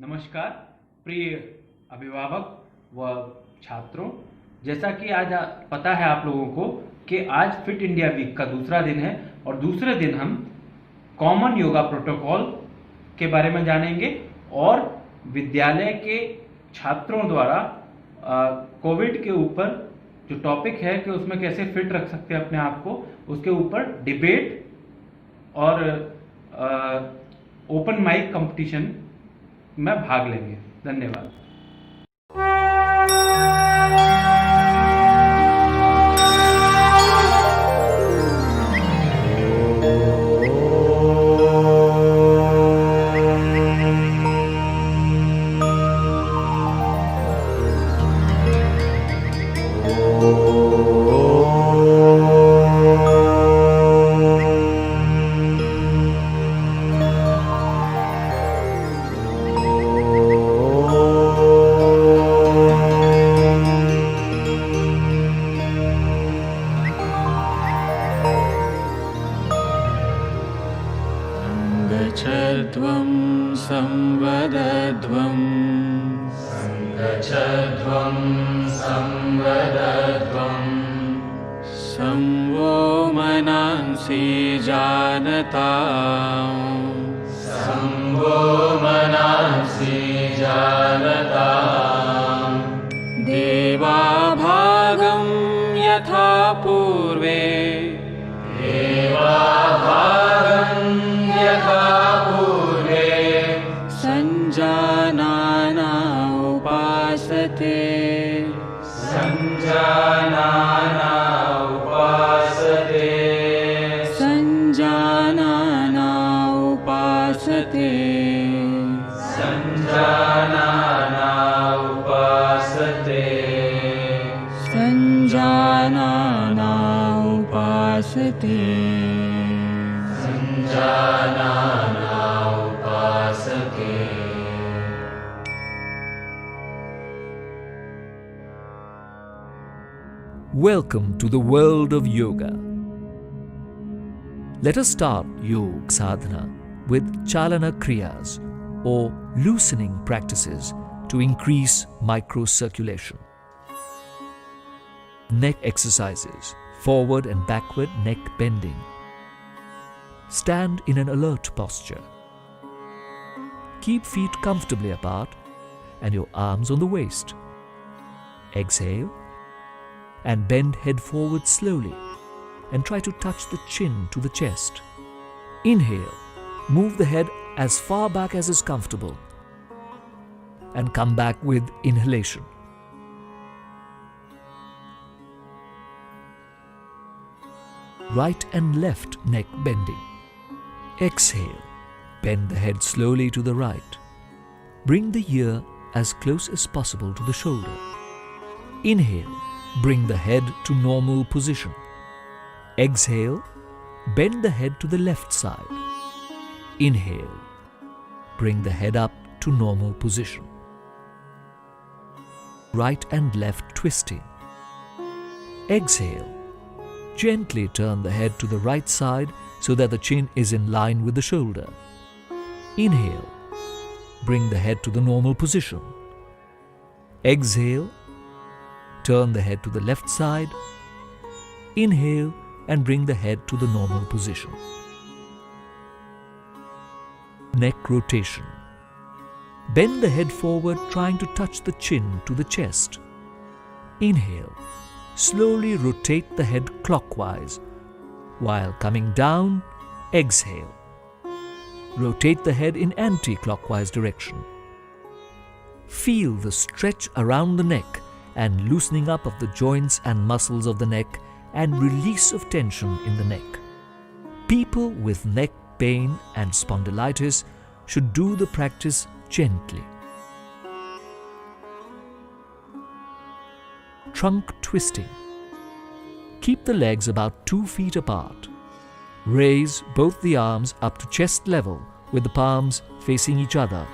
नमस्कार प्रिय अभिभावक व छात्रों। जैसा कि आज पता है आप लोगों को कि आज फिट इंडिया वीक का दूसरा दिन है और दूसरे दिन हम कॉमन योगा प्रोटोकॉल के बारे में जानेंगे और विद्यालय के छात्रों द्वारा कोविड के ऊपर जो टॉपिक है कि उसमें कैसे फिट रख सकते हैं अपने आप को, उसके ऊपर डिबेट और ओपन माइक कंपटीशन में भाग लेंगे। धन्यवाद। गच्छध्वं संवदध्वं गच्छध्वं संवदध्वं संवो मनांसि जानताम् संवो मनांसि जानताम् देवाभागं यथा पूर्वे देवाभागं यथा पूर्वे सञ्जानाना उपासते सञ्जानाना उपासते सञ्जानाना उपासते सञ्जानाना उपासते सञ्जानाना उपासते सञ्जानाना उपासते। Welcome to the world of yoga. Let us start Yoga Sadhana with Chalana Kriyas or loosening practices to increase microcirculation. Neck exercises, forward and backward neck bending. Stand in an alert posture. Keep feet comfortably apart and your arms on the waist. Exhale and bend head forward slowly and try to touch the chin to the chest. Inhale, move the head as far back as is comfortable and come back with inhalation. Right and left neck bending. Exhale, bend the head slowly to the right. Bring the ear as close as possible to the shoulder. Inhale, bring the head to normal position. Exhale, bend the head to the left side. Inhale, bring the head up to normal position. Right and left twisting. Exhale, gently turn the head to the right side so that the chin is in line with the shoulder. Inhale, bring the head to the normal position. Exhale, turn the head to the left side. Inhale and bring the head to the normal position. Neck rotation. Bend the head forward, trying to touch the chin to the chest. Inhale. Slowly rotate the head clockwise. While coming down, exhale. Rotate the head in anti-clockwise direction. Feel the stretch around the neck and loosening up of the joints and muscles of the neck and release of tension in the neck. People with neck pain and spondylitis should do the practice gently. Trunk twisting. Keep the legs about 2 feet apart. Raise both the arms up to chest level with the palms facing each other.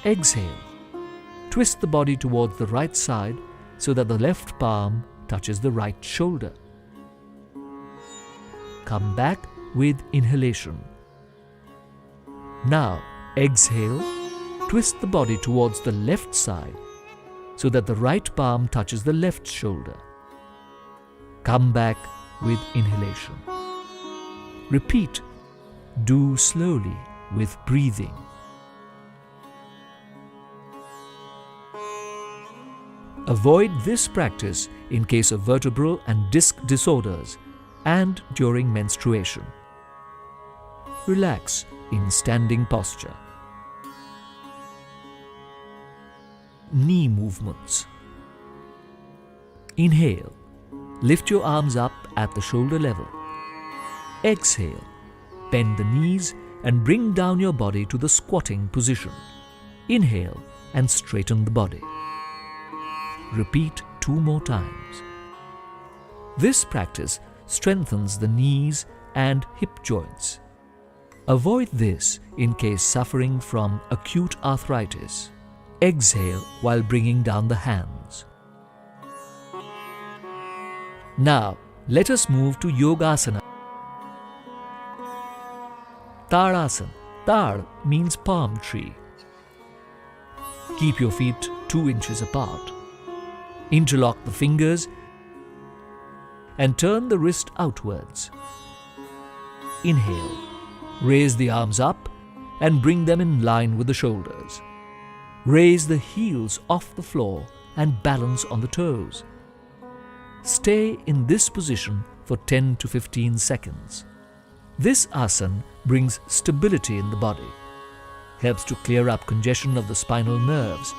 Exhale. Twist the body towards the right side so that the left palm touches the right shoulder. Come back with inhalation. Now exhale, twist the body towards the left side so that the right palm touches the left shoulder. Come back with inhalation. Repeat. Do slowly with breathing. Avoid this practice in case of vertebral and disc disorders and during menstruation. Relax in standing posture. Knee movements. Inhale. Lift your arms up at the shoulder level. Exhale. Bend the knees and bring down your body to the squatting position. Inhale and straighten the body. Repeat 2 more times. This practice strengthens the knees and hip joints. Avoid this in case suffering from acute arthritis. Exhale while bringing down the hands. Now, let us move to Yogasana. Tadasana. Tad means palm tree. Keep your feet 2 inches apart. Interlock the fingers and turn the wrist outwards. Inhale. Raise the arms up and bring them in line with the shoulders. Raise the heels off the floor and balance on the toes. Stay in this position for 10 to 15 seconds. This asana brings stability in the body, helps to clear up congestion of the spinal nerves,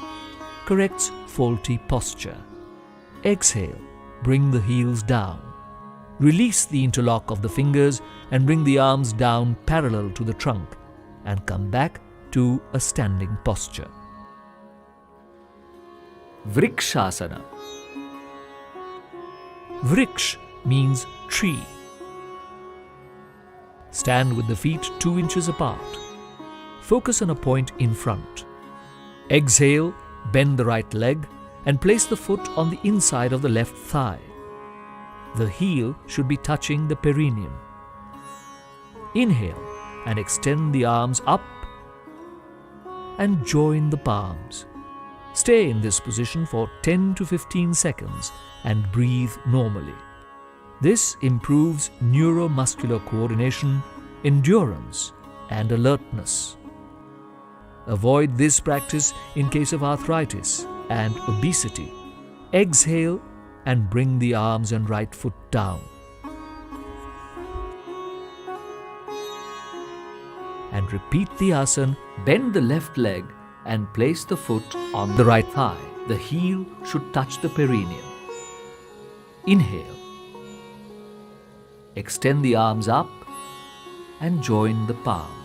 corrects faulty posture. Exhale, bring the heels down. Release the interlock of the fingers and bring the arms down parallel to the trunk and come back to a standing posture. Vrikshasana. Vriksh means tree. Stand with the feet 2 inches apart. Focus on a point in front. Exhale, bend the right leg and place the foot on the inside of the left thigh. The heel should be touching the perineum. Inhale and extend the arms up and join the palms. Stay in this position for 10 to 15 seconds and breathe normally. This improves neuromuscular coordination, endurance, and alertness. Avoid this practice in case of arthritis and obesity. Exhale and bring the arms and right foot down. And repeat the asana. Bend the left leg and place the foot on the right thigh. The heel should touch the perineum. Inhale. Extend the arms up and join the palms.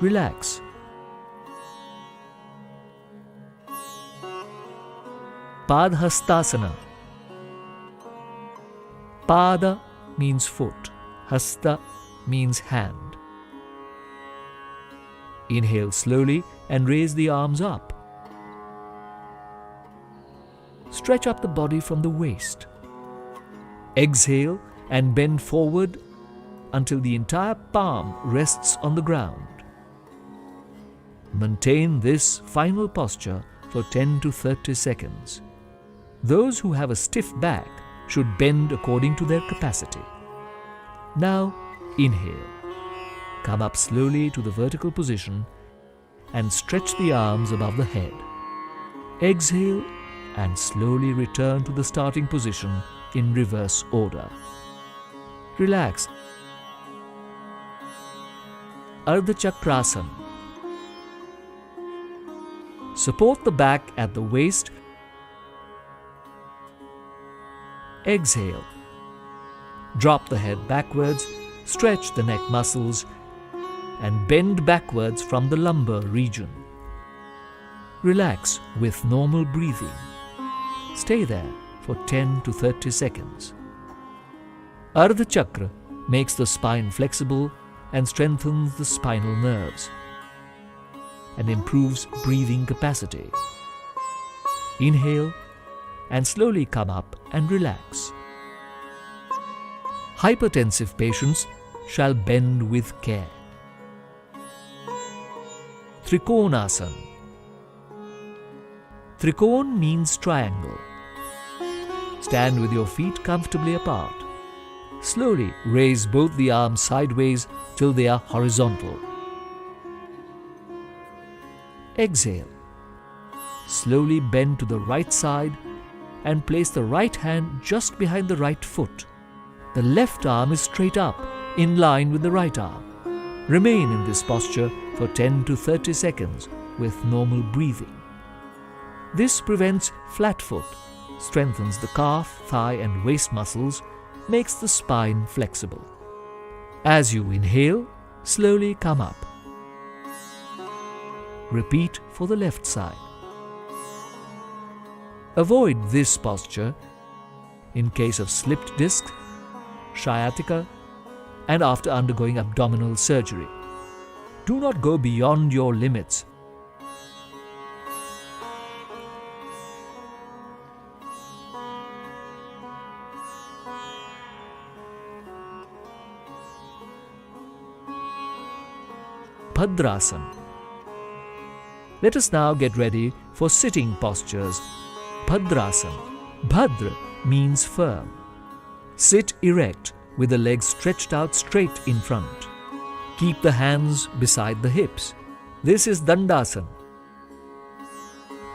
Relax. Padhastasana. Pada means foot. Hasta means hand. Inhale slowly and raise the arms up. Stretch up the body from the waist. Exhale and bend forward until the entire palm rests on the ground. Maintain this final posture for 10 to 30 seconds. Those who have a stiff back should bend according to their capacity. Now, inhale. Come up slowly to the vertical position and stretch the arms above the head. Exhale and slowly return to the starting position in reverse order. Relax. Ardha Chakrasana. Support the back at the waist. Exhale. Drop the head backwards, stretch the neck muscles, and bend backwards from the lumbar region. Relax with normal breathing. Stay there for 10 to 30 seconds. Ardha Chakra makes the spine flexible and strengthens the spinal nerves. and improves breathing capacity. Inhale and slowly come up and relax. Hypertensive patients shall bend with care. Trikonasana. Trikon means triangle. Stand with your feet comfortably apart. Slowly raise both the arms sideways till they are horizontal. Exhale. Slowly bend to the right side and place the right hand just behind the right foot. The left arm is straight up, in line with the right arm. Remain in this posture for 10 to 30 seconds with normal breathing. This prevents flat foot, strengthens the calf, thigh and waist muscles, makes the spine flexible. As you inhale, slowly come up. Repeat for the left side. Avoid this posture in case of slipped disc, sciatica, and after undergoing abdominal surgery. Do not go beyond your limits. Bhadrasana. Let us now get ready for sitting postures. Bhadrasana. Bhadra means firm. Sit erect with the legs stretched out straight in front. Keep the hands beside the hips. This is Dandasana.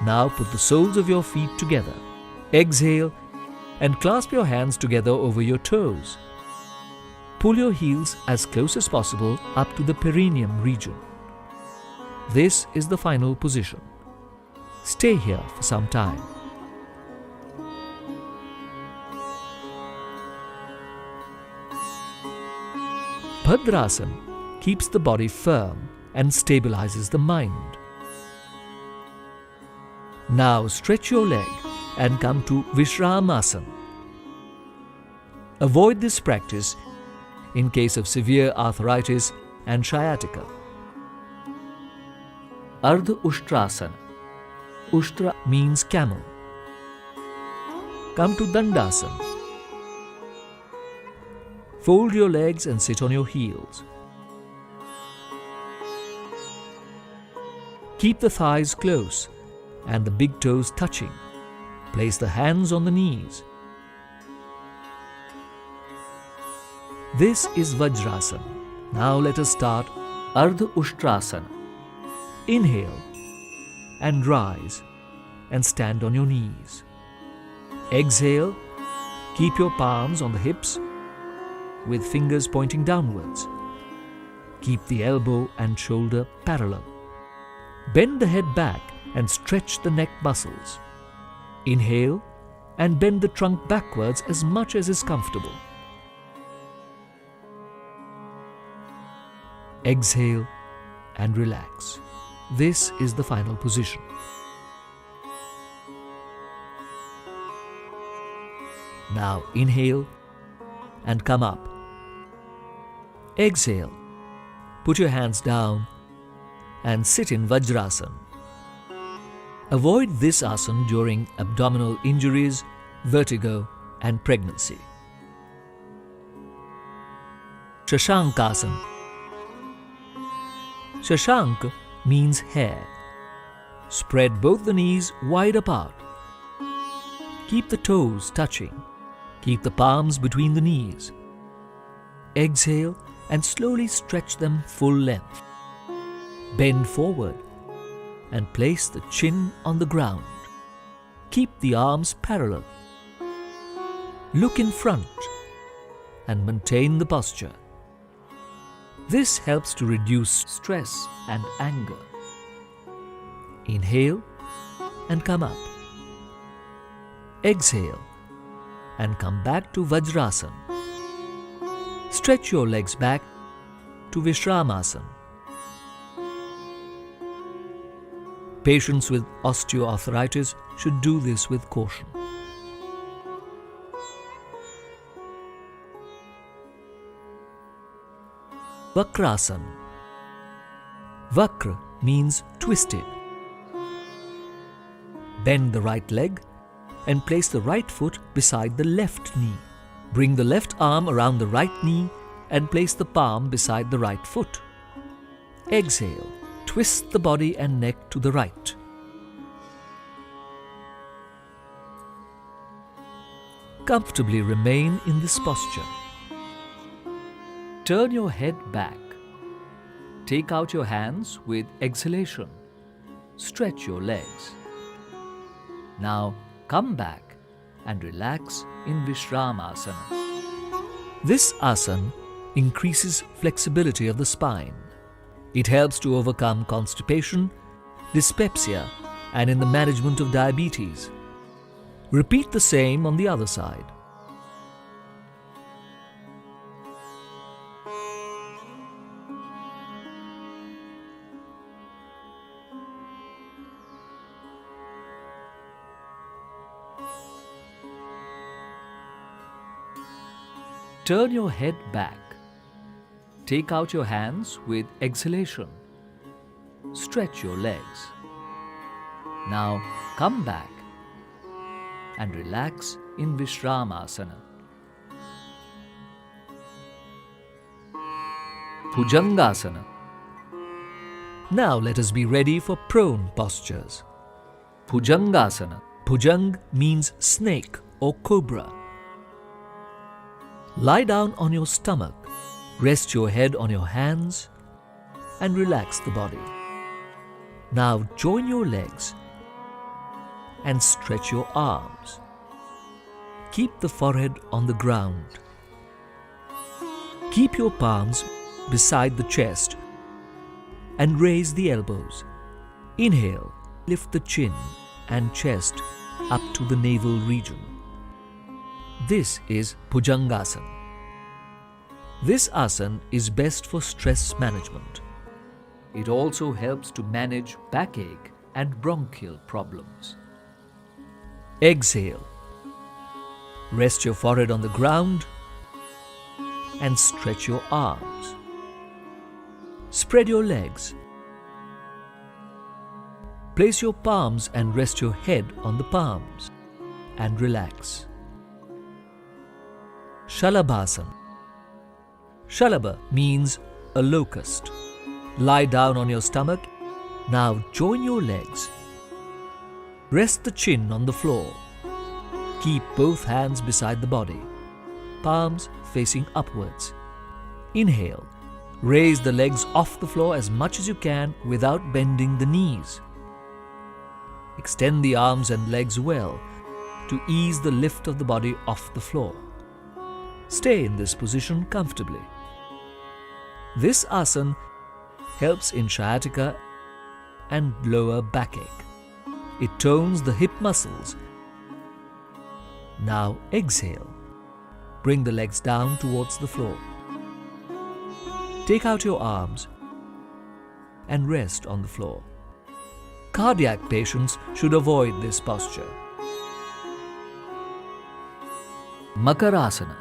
Now put the soles of your feet together. Exhale and clasp your hands together over your toes. Pull your heels as close as possible up to the perineum region. This is the final position. Stay here for some time. Bhadrasana keeps the body firm and stabilizes the mind. Now stretch your leg and come to Vishramasana. Avoid this practice in case of severe arthritis and sciatica. Ardha Ushtrasana. Ushtra means camel. Come to Dandasana. Fold your legs and sit on your heels. Keep the thighs close and the big toes touching. Place the hands on the knees. This is Vajrasana. Now let us start Ardha Ushtrasana. Inhale and rise and stand on your knees. Exhale, keep your palms on the hips with fingers pointing downwards. Keep the elbow and shoulder parallel. Bend the head back and stretch the neck muscles. Inhale and bend the trunk backwards as much as is comfortable. Exhale and relax. This is the final position. Now inhale and come up. Exhale. Put your hands down and sit in Vajrasana. Avoid this asana during abdominal injuries, vertigo and pregnancy. Shashankasana. Shashank means hare. Spread both the knees wide apart. Keep the toes touching. Keep the palms between the knees. Exhale and slowly stretch them full length. Bend forward and place the chin on the ground. Keep the arms parallel. Look in front and maintain the posture. This helps to reduce stress and anger. Inhale and come up. Exhale and come back to Vajrasana. Stretch your legs back to Vishramasana. Patients with osteoarthritis should do this with caution. Vakrasana. Vakra means twisted. Bend the right leg and place the right foot beside the left knee. Bring the left arm around the right knee and place the palm beside the right foot. Exhale. Twist the body and neck to the right. Comfortably remain in this posture. Turn your head back. Take out your hands with exhalation. Stretch your legs. Now come back and relax in Vishramasana. This asana increases flexibility of the spine. It helps to overcome constipation, dyspepsia, and in the management of diabetes. Repeat the same on the other side. Turn your head back. Take out your hands with exhalation. Stretch your legs. Now come back and relax in Vishramasana. Bhujangasana. Now let us be ready for prone postures. Bhujangasana. Bhujang means snake or cobra. Lie down on your stomach. Rest your head on your hands and relax the body. Now join your legs and stretch your arms. Keep the forehead on the ground. Keep your palms beside the chest and raise the elbows. Inhale, lift the chin and chest up to the navel region. This is Bhujangasana. This asana is best for stress management. It also helps to manage backache and bronchial problems. Exhale. Rest your forehead on the ground and stretch your arms. Spread your legs. Place your palms and rest your head on the palms and relax. Shalabhasana. Shalabha means a locust. Lie down on your stomach. Now join your legs. Rest the chin on the floor. Keep both hands beside the body, palms facing upwards. Inhale. Raise the legs off the floor as much as you can without bending the knees. Extend the arms and legs well to ease the lift of the body off the floor. Stay in this position comfortably. This asana helps in sciatica and lower backache. It tones the hip muscles. Now exhale. Bring the legs down towards the floor. Take out your arms and rest on the floor. Cardiac patients should avoid this posture. Makarasana.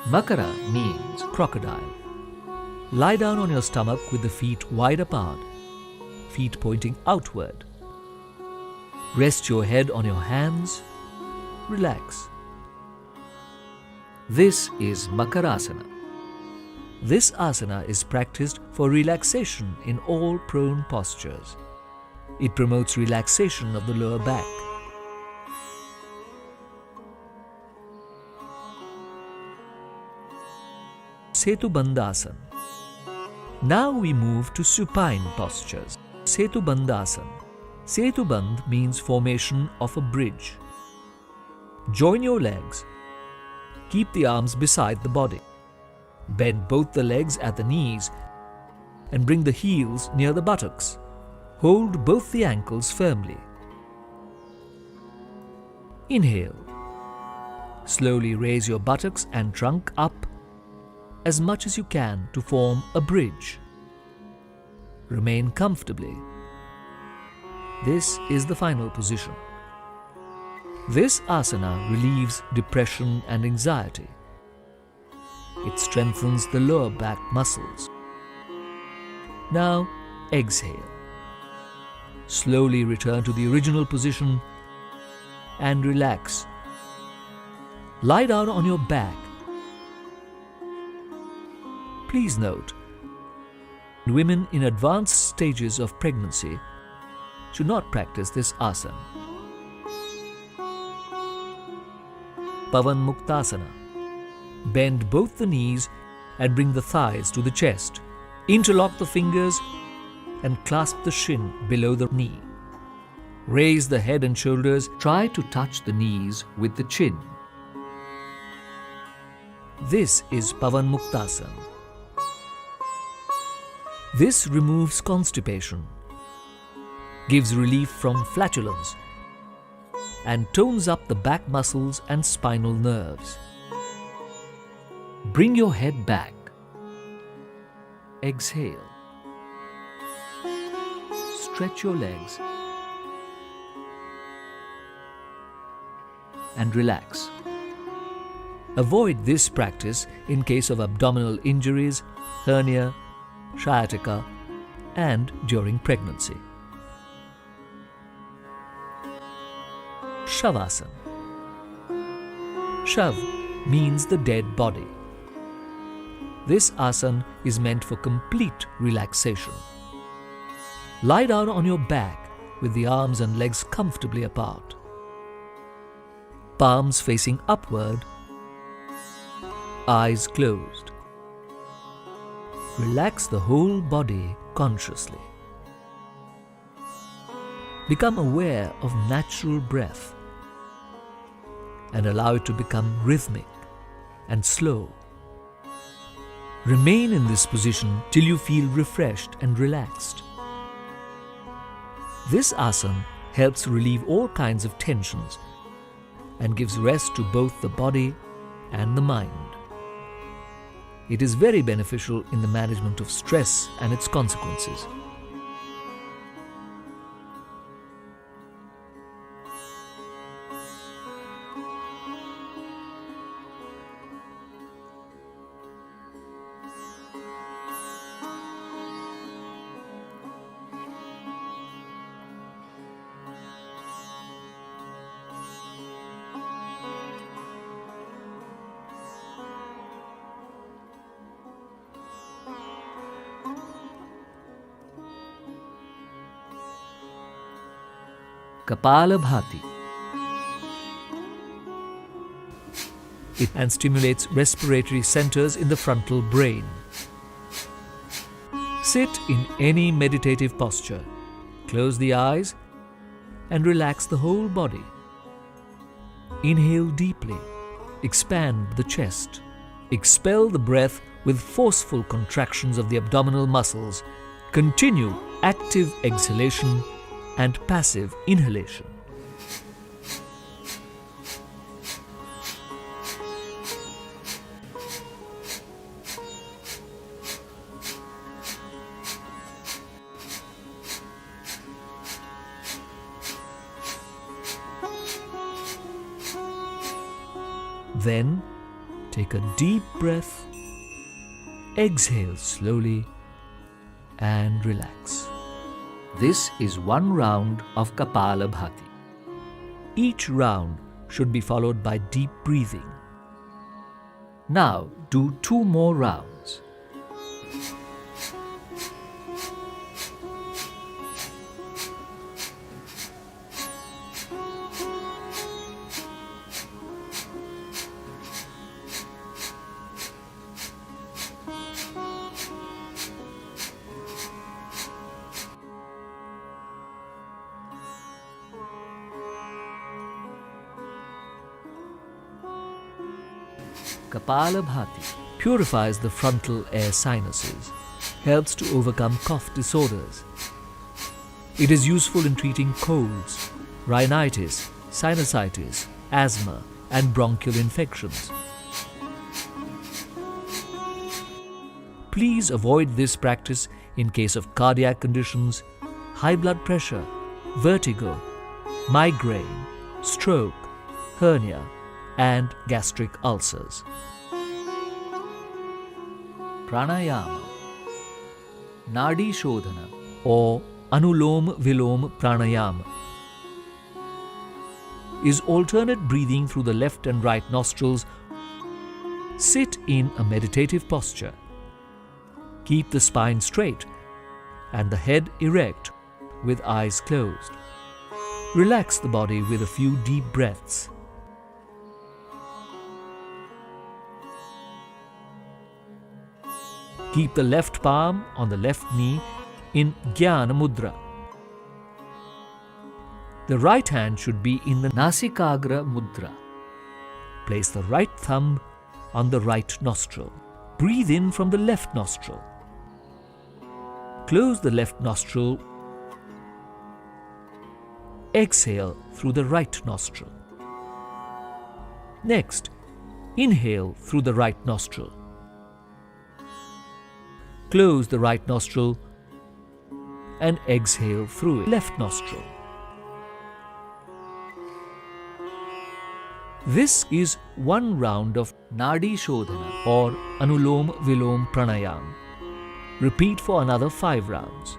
Makara means crocodile. Lie down on your stomach with the feet wide apart, feet pointing outward. Rest your head on your hands. Relax. This is Makarasana. This asana is practiced for relaxation in all prone postures. It promotes relaxation of the lower back. Setubandhasana. Now we move to supine postures. Setubandhasana. Setubandh means formation of a bridge. Join your legs. Keep the arms beside the body. Bend both the legs at the knees and bring the heels near the buttocks. Hold both the ankles firmly. Inhale. Slowly raise your buttocks and trunk up as much as you can to form a bridge. Remain comfortably. This is the final position. This asana relieves depression and anxiety. It strengthens the lower back muscles. Now, exhale. Slowly return to the original position and relax. Lie down on your back. Please note, women in advanced stages of pregnancy should not practice this asana. Pavan Muktasana. Bend both the knees and bring the thighs to the chest. Interlock the fingers and clasp the shin below the knee. Raise the head and shoulders. Try to touch the knees with the chin. This is Pavan Muktasana. This removes constipation, gives relief from flatulence, and tones up the back muscles and spinal nerves. Bring your head back. Exhale. Stretch your legs and relax. Avoid this practice in case of abdominal injuries, hernia, sciatica, and during pregnancy. Shavasana. Shav means the dead body. This asana is meant for complete relaxation. Lie down on your back with the arms and legs comfortably apart. Palms facing upward, eyes closed. Relax the whole body consciously. Become aware of natural breath and allow it to become rhythmic and slow. Remain in this position till you feel refreshed and relaxed. This asana helps relieve all kinds of tensions and gives rest to both the body and the mind. It is very beneficial in the management of stress and its consequences. Kapalabhati. And stimulates respiratory centers in the frontal brain. Sit in any meditative posture. Close the eyes and relax the whole body. Inhale deeply. Expand the chest. Expel the breath with forceful contractions of the abdominal muscles. Continue active exhalation and passive inhalation. Then take a deep breath, exhale slowly and relax. This is one round of Kapalabhati. Each round should be followed by deep breathing. Now do 2 more rounds. Kapalabhati purifies the frontal air sinuses, helps to overcome cough disorders. It is useful in treating colds, rhinitis, sinusitis, asthma, and bronchial infections. Please avoid this practice in case of cardiac conditions, high blood pressure, vertigo, migraine, stroke, hernia, and gastric ulcers. Pranayama. Nadi Shodhana or Anulom Vilom Pranayama is alternate breathing through the left and right nostrils. Sit in a meditative posture. Keep the spine straight and the head erect with eyes closed. Relax the body with a few deep breaths. Keep the left palm on the left knee in Jnana Mudra. The right hand should be in the Nasikagra Mudra. Place the right thumb on the right nostril. Breathe in from the left nostril. Close the left nostril. Exhale through the right nostril. Next, inhale through the right nostril. Close the right nostril and exhale through the left nostril. This is one round of Nadi Shodhana or Anulom Vilom Pranayam. Repeat for another 5 rounds.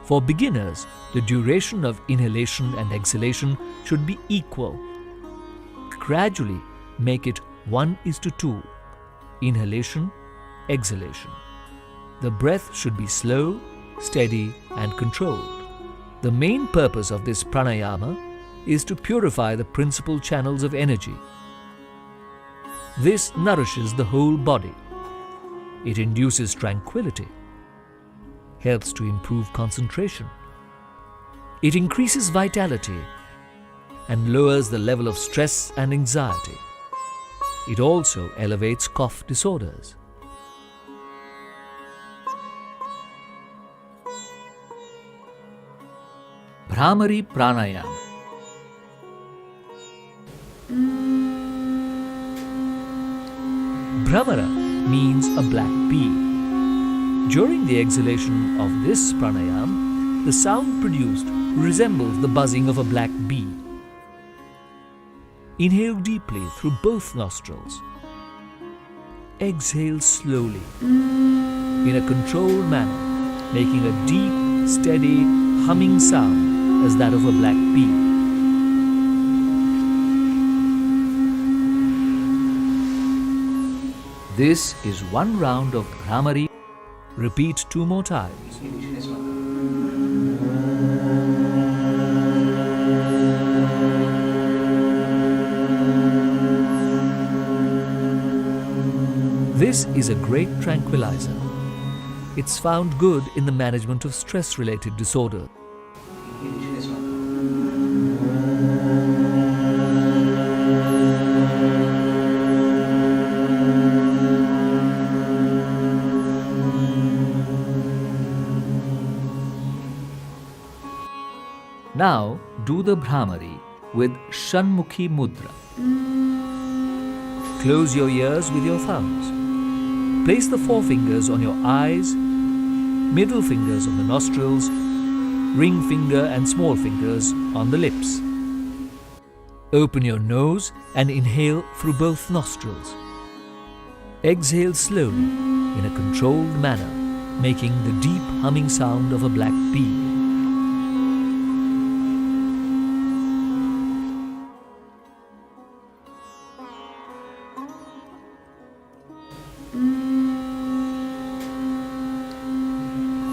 For beginners, the duration of inhalation and exhalation should be equal. Gradually make it 1:2. Inhalation, exhalation. The breath should be slow, steady and controlled. The main purpose of this pranayama is to purify the principal channels of energy. This nourishes the whole body. It induces tranquility, helps to improve concentration. It increases vitality and lowers the level of stress and anxiety. It also elevates cough disorders. Bhramari Pranayama. Bhramara means a black bee. During the exhalation of this pranayam, the sound produced resembles the buzzing of a black bee. Inhale deeply through both nostrils. Exhale slowly in a controlled manner, making a deep, steady, humming sound as that of a black bee. This is one round of Bhramari. Repeat 2 more times. This is a great tranquilizer. It's found good in the management of stress-related disorders. Now do the Bhramari with Shanmukhi Mudra. Close your ears with your thumbs. Place the forefingers on your eyes, middle fingers on the nostrils, ring finger and small fingers on the lips. Open your nose and inhale through both nostrils. Exhale slowly in a controlled manner, making the deep humming sound of a black bee.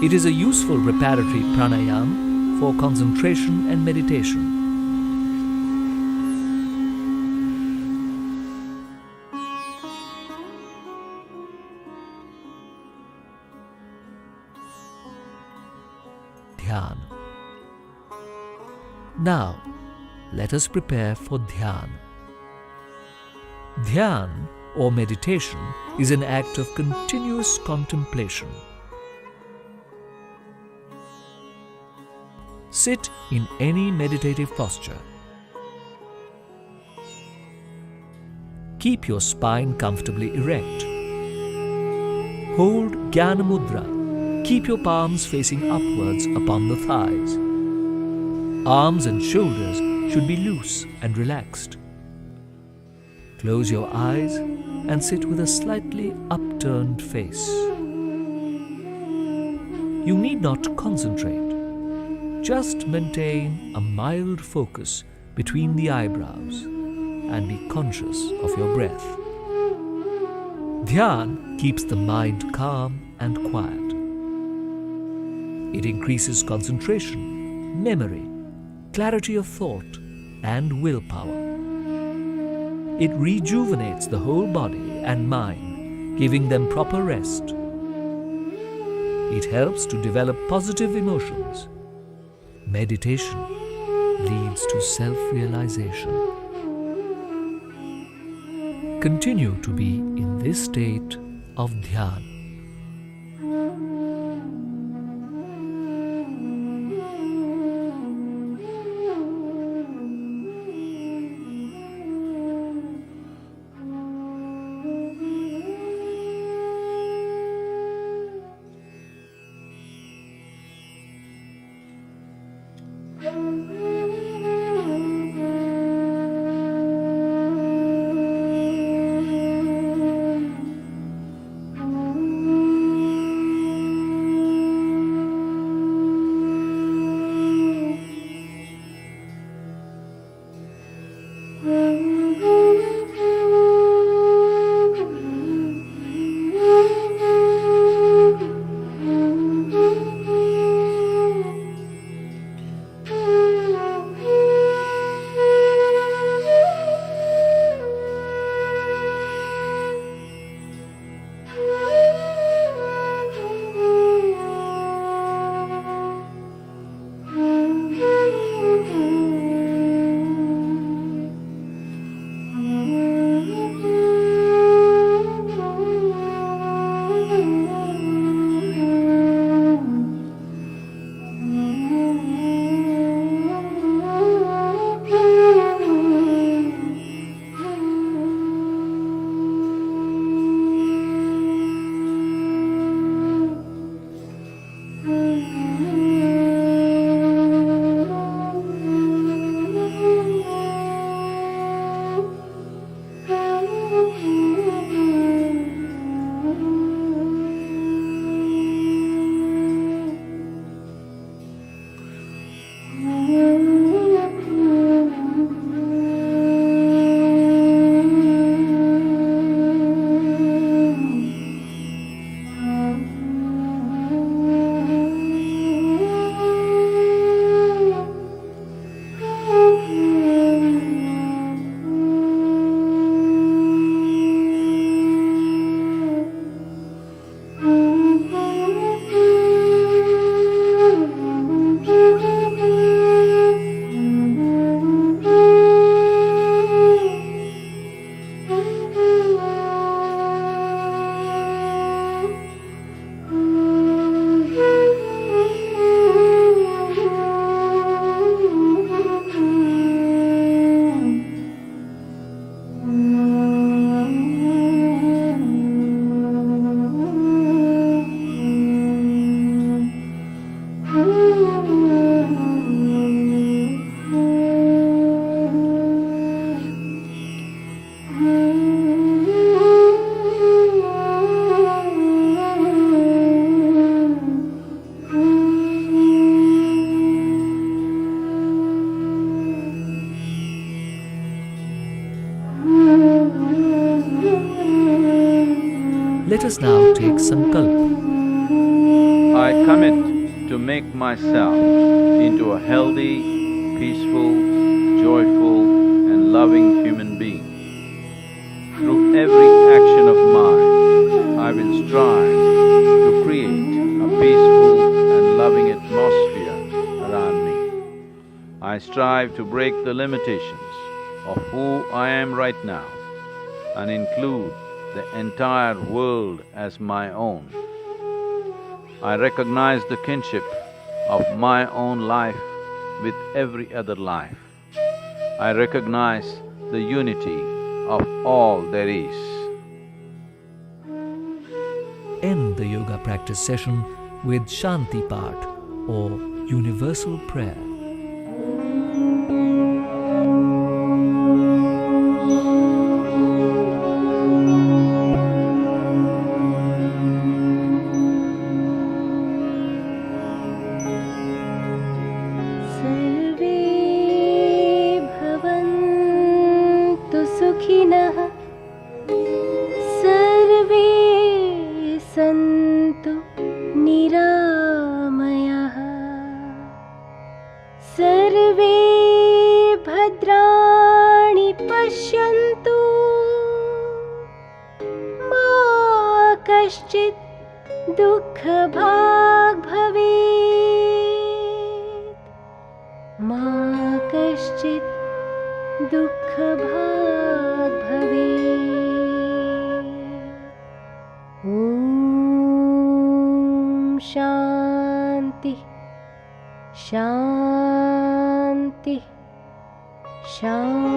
It is a useful preparatory pranayam for concentration and meditation. Dhyan. Now, let us prepare for Dhyan. Dhyan or meditation is an act of continuous contemplation. Sit in any meditative posture. Keep your spine comfortably erect. Hold Jnana Mudra. Keep your palms facing upwards upon the thighs. Arms and shoulders should be loose and relaxed. Close your eyes and sit with a slightly upturned face. You need not concentrate. Just maintain a mild focus between the eyebrows and be conscious of your breath. Dhyan keeps the mind calm and quiet. It increases concentration, memory, clarity of thought, and willpower. It rejuvenates the whole body and mind, giving them proper rest. It helps to develop positive emotions. Meditation leads to self-realization. Continue to be in this state of dhyan. Let us now take Sankalp. I commit to make myself into a healthy, peaceful, joyful and loving human being. Through every action of mine, I will strive to create a peaceful and loving atmosphere around me. I strive to break the limitations of who I am right now and include the entire world as my own. I recognize the kinship of my own life with every other life. I recognize the unity of all there is. End the yoga practice session with Shanti Path or universal prayer. कश्चित् दुःखभाग् भवेत् मा कश्चित् दुःखभाग् भवेत्। ॐ शान्ति शान्ति शान्ति।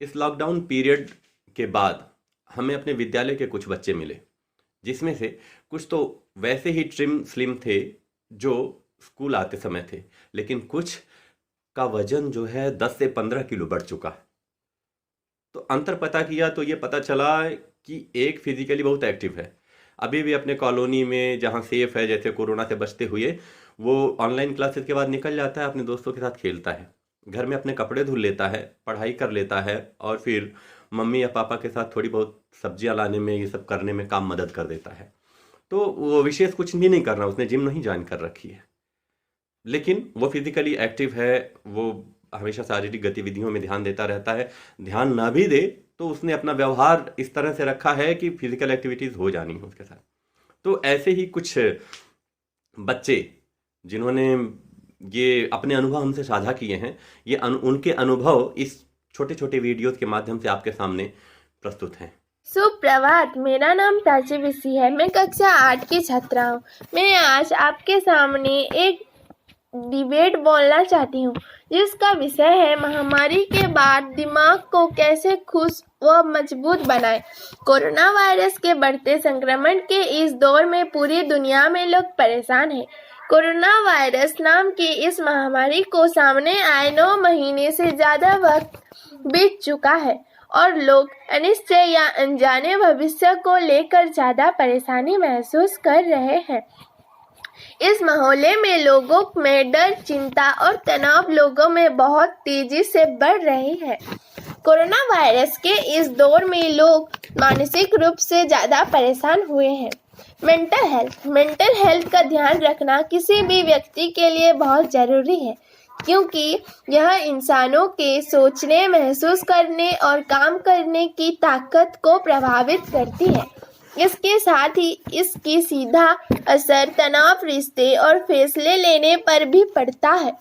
इस lockdown period के बाद हमें अपने विद्यालय के कुछ बच्चे मिले, जिसमें से कुछ तो वैसे ही ट्रिम स्लिम थे जो स्कूल आते समय थे, लेकिन कुछ का वजन जो है 10 से 15 किलो बढ़ चुका है। तो अंतर पता किया तो ये पता चला कि एक फिजिकली बहुत एक्टिव है, अभी भी अपने कॉलोनी में जहाँ सेफ है, जैसे कोरोना से बचते हुए, वो ऑनलाइन क्लासेस के बाद निकल जाता है, अपने दोस्तों के साथ खेलता है, घर में अपने कपड़े धुल लेता है, पढ़ाई कर लेता है और फिर मम्मी या पापा के साथ थोड़ी बहुत सब्जियां लाने में, ये सब करने में काम मदद कर देता है। तो वो विशेष कुछ भी नहीं कर रहा, उसने जिम नहीं ज्वाइन कर रखी है, लेकिन वो फिजिकली एक्टिव है, वो हमेशा शारीरिक गतिविधियों में ध्यान देता रहता है। ध्यान ना भी दे तो उसने अपना व्यवहार इस तरह से रखा है कि फिजिकल एक्टिविटीज़ हो जानी है उसके साथ। तो ऐसे ही कुछ बच्चे जिन्होंने ये अपने अनुभव हमसे साझा किए हैं, ये उनके अनुभव इस छोटे छोटे वीडियोस के माध्यम से आपके सामने प्रस्तुत हैं। सुप्रभात, मेरा नाम प्राची विसी है। मैं कक्षा 8 की छात्रा हूँ। मैं आज आपके सामने एक डिबेट बोलना चाहती हूँ, जिसका विषय है महामारी के बाद दिमाग को कैसे खुश व मजबूत बनाएं। कोरोना वायरस के बढ़ते संक्रमण के इस दौर में पूरी दुनिया में लोग परेशान हैं। कोरोना वायरस नाम की इस महामारी को सामने आए 9 महीने से ज़्यादा वक्त बीत चुका है और लोग अनिश्चय या अनजाने भविष्य को लेकर ज़्यादा परेशानी महसूस कर रहे हैं। इस माहौल में लोगों में डर, चिंता और तनाव लोगों में बहुत तेजी से बढ़ रही है। कोरोना वायरस के इस दौर में लोग मानसिक रूप से ज़्यादा परेशान हुए हैं। मेंटल हेल्थ का ध्यान रखना किसी भी व्यक्ति के लिए बहुत ज़रूरी है, क्योंकि यह इंसानों के सोचने, महसूस करने और काम करने की ताकत को प्रभावित करती है। इसके साथ ही इसकी सीधा असर तनाव, रिश्ते और फैसले लेने पर भी पड़ता है।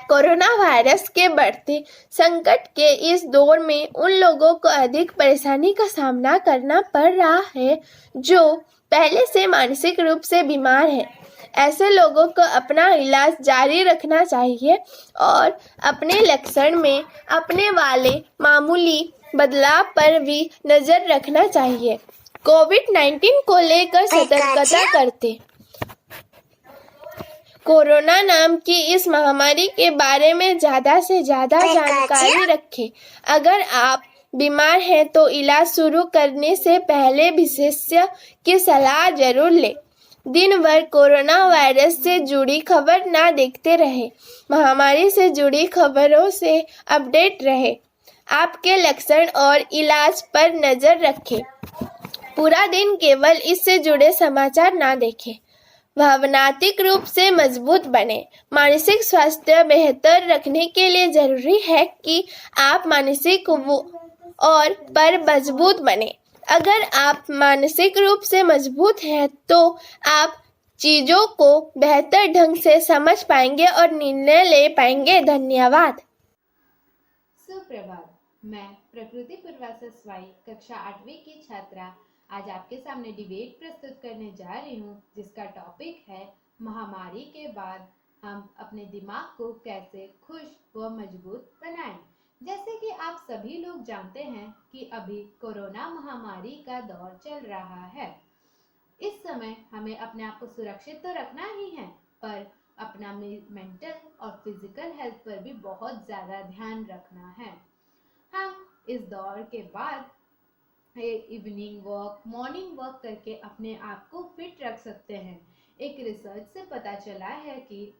कोरोना वायरस के बढ़ते संकट के इस दौर में उन लोगों को अधिक परेशानी का सामना करना पड़ रहा है जो पहले से मानसिक रूप से बीमार हैं। ऐसे लोगों को अपना इलाज जारी रखना चाहिए और अपने लक्षण में अपने वाले मामूली बदलाव पर भी नज़र रखना चाहिए। कोविड-19 को लेकर सतर्कता करते। कोरोना नाम की इस महामारी के बारे में ज़्यादा से ज़्यादा जानकारी रखें। अगर आप बीमार हैं तो इलाज शुरू करने से पहले विशेषज्ञ की सलाह जरूर लें। दिन भर कोरोना वायरस से जुड़ी खबर ना देखते रहे। महामारी से जुड़ी खबरों से अपडेट रहे। आपके लक्षण और इलाज पर नज़र रखें। पूरा दिन केवल इससे जुड़े समाचार ना देखें। भावनात्मक रूप से मजबूत बने। मानसिक स्वास्थ्य बेहतर रखने के लिए जरूरी है कि आप मानसिक और पर मजबूत बने। अगर आप मानसिक रूप से मजबूत हैं तो आप चीज़ों को बेहतर ढंग से समझ पाएंगे और निर्णय ले पाएंगे। धन्यवाद। सुप्रभात। मैं प्रकृति पूर्वासा स्वाई कक्षा 8वीं की छात्रा आज आपके सामने डिबेट प्रस्तुत करने जा रही हूँ, जिसका टॉपिक है महामारी के बाद हम अपने दिमाग को कैसे खुश व मजबूत बनाएं। जैसे कि आप सभी लोग जानते हैं कि अभी कोरोना महामारी का दौर चल रहा है। इस समय हमें अपने आप को सुरक्षित तो रखना ही है, पर अपना मेंटल और फिजिकल हेल्थ पर भी बहुत ज़्यादा ध्यान रखना है। हम इस दौर के बाद इवनिंग वॉक, मॉर्निंग वॉक करके अपने आप को फिट रख सकते हैं। एक रिसर्च से पता चला है कि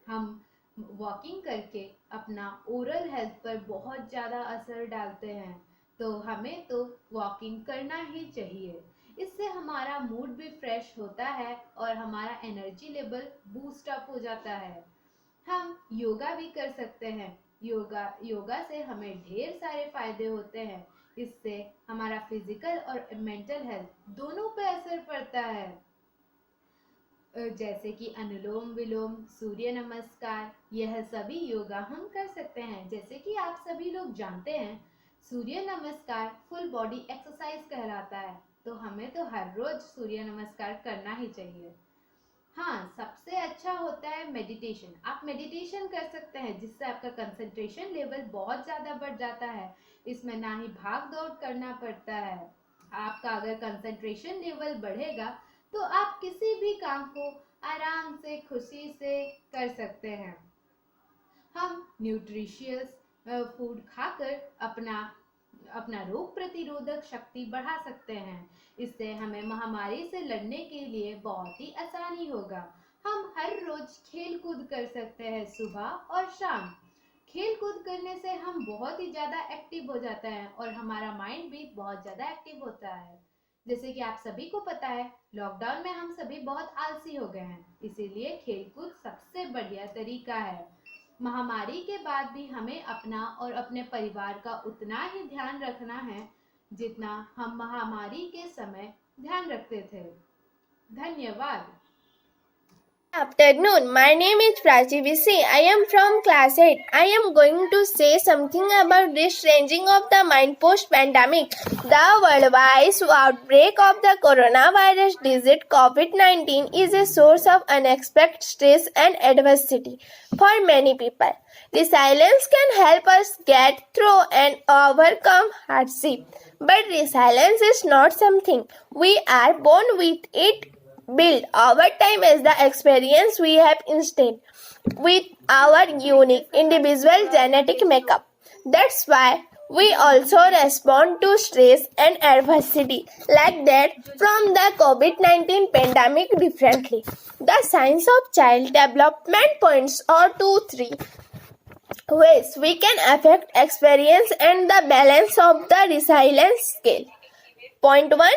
हम वॉकिंग करके अपना ओरल हेल्थ पर बहुत ज़्यादा असर डालते हैं, तो हमें तो वॉकिंग करना ही चाहिए। इससे हमारा मूड भी फ्रेश होता है और हमारा एनर्जी लेवल बूस्ट अप हो जाता है। हम योगा भी कर सकते हैं। योगा से हमें ढेर सारे फायदे होते हैं। इससे हमारा फिजिकल और मेंटल हेल्थ दोनों पे असर पड़ता है। जैसे कि अनुलोम विलोम, सूर्य नमस्कार, यह सभी योगा हम कर सकते हैं। जैसे कि आप सभी लोग जानते हैं, सूर्य नमस्कार फुल बॉडी एक्सरसाइज कहलाता है, तो हमें तो हर रोज सूर्य नमस्कार करना ही चाहिए। हाँ, सबसे अच्छा होता है मेडिटेशन। आप मेडिटेशन कर सकते हैं, जिससे आपका कंसंट्रेशन लेवल बहुत ज़्यादा बढ़ जाता है। इसमें ना ही भाग दौड़ करना पड़ता है। आपका अगर कंसंट्रेशन लेवल बढ़ेगा तो आप किसी भी काम को आराम से, खुशी से कर सकते हैं। हम न्यूट्रिशियस फूड खाकर अपना रोग प्रतिरोधक शक्ति बढ़ा सकते हैं। इससे हमें महामारी से लड़ने के लिए बहुत ही आसानी होगा। हम हर रोज खेल कूद कर सकते हैं, सुबह और शाम। खेल कूद करने से हम बहुत ही ज़्यादा एक्टिव हो जाते हैं और हमारा माइंड भी बहुत ज़्यादा एक्टिव होता है। जैसे कि आप सभी को पता है, लॉकडाउन में हम सभी बहुत आलसी हो गए हैं, इसीलिए खेल कूद सबसे बढ़िया तरीका है। महामारी के बाद भी हमें अपना और अपने परिवार का उतना ही ध्यान रखना है जितना हम महामारी के समय ध्यान रखते थे। धन्यवाद। Afternoon, my name is Prachi VC. I am from class 8. I am going to say something about this changing of the mind post-pandemic. The worldwide outbreak of the coronavirus disease COVID-19 is a source of unexpected stress and adversity for many people. Resilience can help us get through and overcome hardship. But resilience is not something we are born with. It built over time as the experience we have instead with our unique individual genetic makeup. That's why we also respond to stress and adversity like that from the COVID-19 pandemic differently. The science of child development points out to 3 ways we can affect experience and the balance of the resilience scale. Point 1.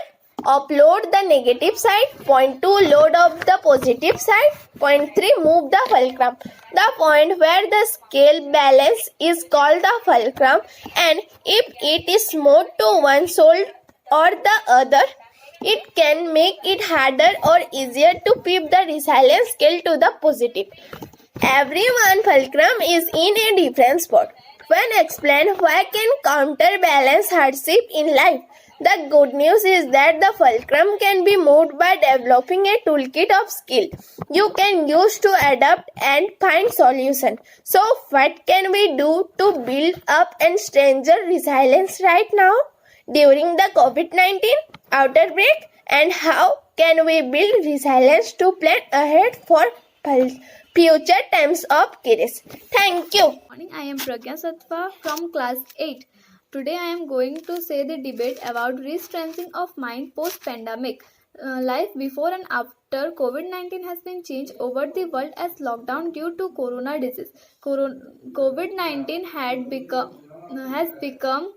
Upload the negative side. Point 2. Load up the positive side. Point 3. Move the fulcrum. The point where the scale balance is called the fulcrum, and if it is moved to one side or the other, it can make it harder or easier to flip the resilience scale to the positive. Every one fulcrum is in a different spot. When explained why can counterbalance hardship in life. The good news is that the fulcrum can be moved by developing a toolkit of skill you can use to adapt and find solution. So what can we do to build up and strengthen resilience right now during the COVID-19 outbreak, and how can we build resilience to plan ahead for future times of crisis? Thank you. Morning, I am Pragya Sattva from class 8. Today I am going to say the debate about restrengthening of mind post-pandemic. Life before and after COVID-19 has been changed over the world as lockdown due to corona disease. COVID-19 has become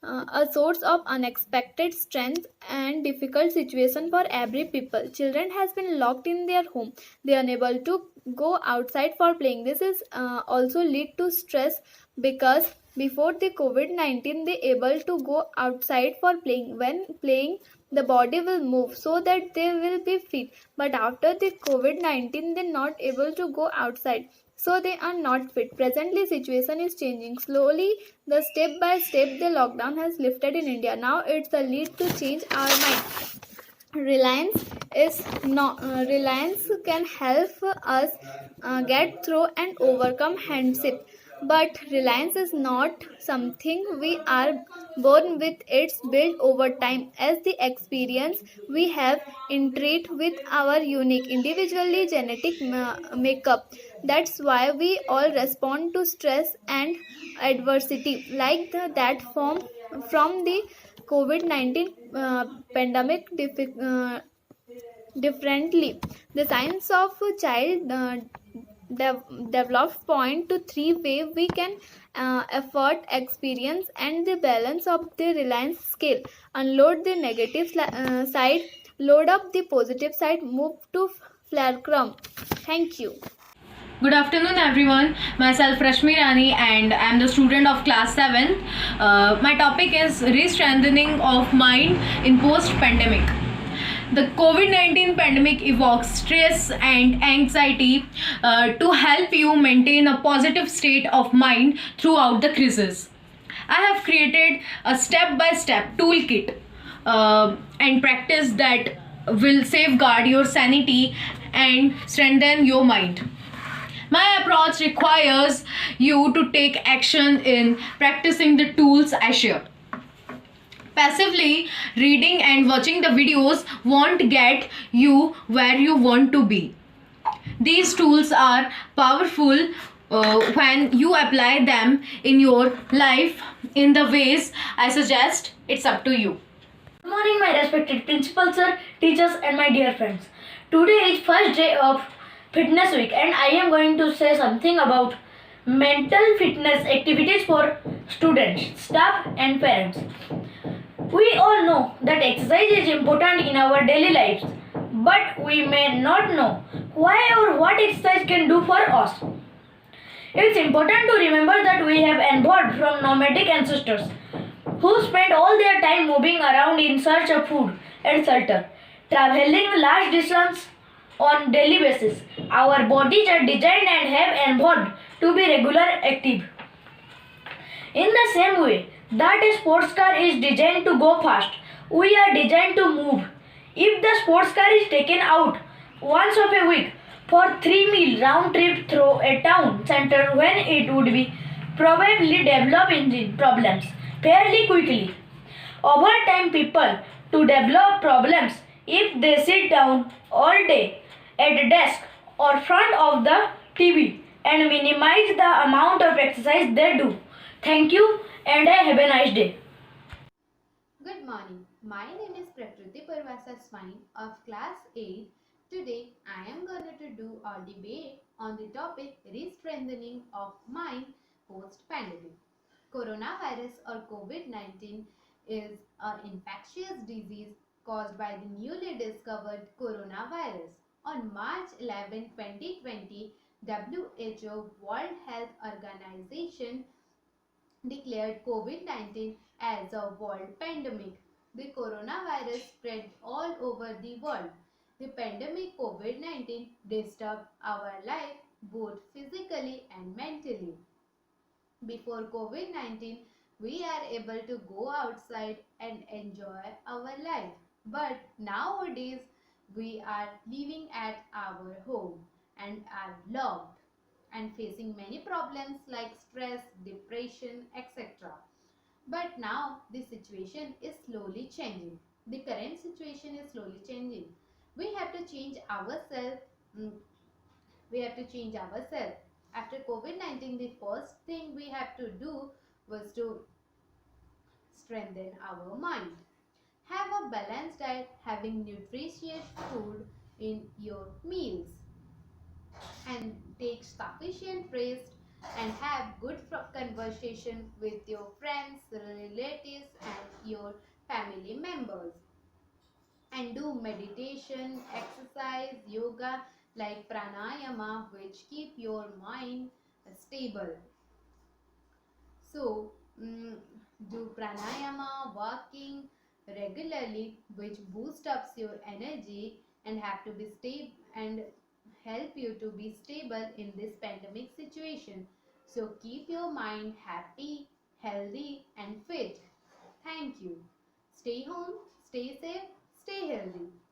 a source of unexpected strength and difficult situation for every people. Children has been locked in their home. They are unable to go outside for playing. This is also lead to stress because before the COVID-19 they able to go outside for playing. When playing, the body will move so that they will be fit. But after the COVID-19 they not able to go outside. so they are not fit. Presently, situation is changing slowly. The step by step the lockdown has lifted in India. Now it's the lead to change our mind. Reliance can help us get through and overcome hardship, but reliance is not something we are born with. It's built over time as the experience we have interact with our unique individually genetic makeup. That's why we all respond to stress and adversity like that from the COVID-19 pandemic differently. The science of child developed point to three ways we can effort, experience, and the balance of the reliance scale. Unload the negative side, load up the positive side, move to fulcrum. Thank you. Good afternoon, everyone. Myself Rashmi Rani, and I am the student of class 7. My topic is re-strengthening of mind in post-pandemic. The COVID-19 pandemic evokes stress and anxiety to help you maintain a positive state of mind throughout the crisis. I have created a step-by-step toolkit and practice that will safeguard your sanity and strengthen your mind. My approach requires you to take action in practicing the tools I share. Passively reading and watching the videos won't get you where you want to be. These tools are powerful when you apply them in your life in the ways I suggest. It's up to you. Good morning, my respected principal sir, teachers, and my dear friends. Today is first day of Fitness Week, and I am going to say something about mental fitness activities for students, staff, and parents. We all know that exercise is important in our daily lives, but we may not know why or what exercise can do for us. It's important to remember that we have evolved from nomadic ancestors who spent all their time moving around in search of food and shelter, traveling large distances on daily basis. Our bodies are designed and have evolved to be regular active. In the same way that a sports car is designed to go fast, we are designed to move. If the sports car is taken out once of a week for 3 mile round trip through a town center, when it would be probably develop engine problems fairly quickly. Over time, people to develop problems if they sit down all day at a desk or front of the TV and minimize the amount of exercise they do. Thank you and have a nice day. Good morning. My name is Prakriti Parvasa Swain of class 8. Today I am going to do a debate on the topic re-strengthening of mind post-pandemic. Coronavirus or COVID-19 is an infectious disease caused by the newly discovered coronavirus. On March 11, 2020, WHO World Health Organization declared COVID-19 as a world pandemic. The coronavirus spread all over the world. The pandemic COVID-19 disturbed our life both physically and mentally. Before COVID-19, we are able to go outside and enjoy our life. But nowadays, we are living at our home and are locked and facing many problems like stress, depression, etc. But now the situation is slowly changing. The current situation is slowly changing. We have to change ourselves. After COVID-19, the first thing we have to do was to strengthen our mind. Have a balanced diet, having nutritious food in your meals, and take sufficient rest and have good conversation with your friends, relatives, and your family members. And do meditation, exercise, yoga like pranayama, which keep your mind stable. So, do pranayama, walking regularly, which boosts up your energy and have to be stable and help you to be stable in this pandemic situation. So keep your mind happy, healthy, and fit. Thank you. Stay home, stay safe, stay healthy.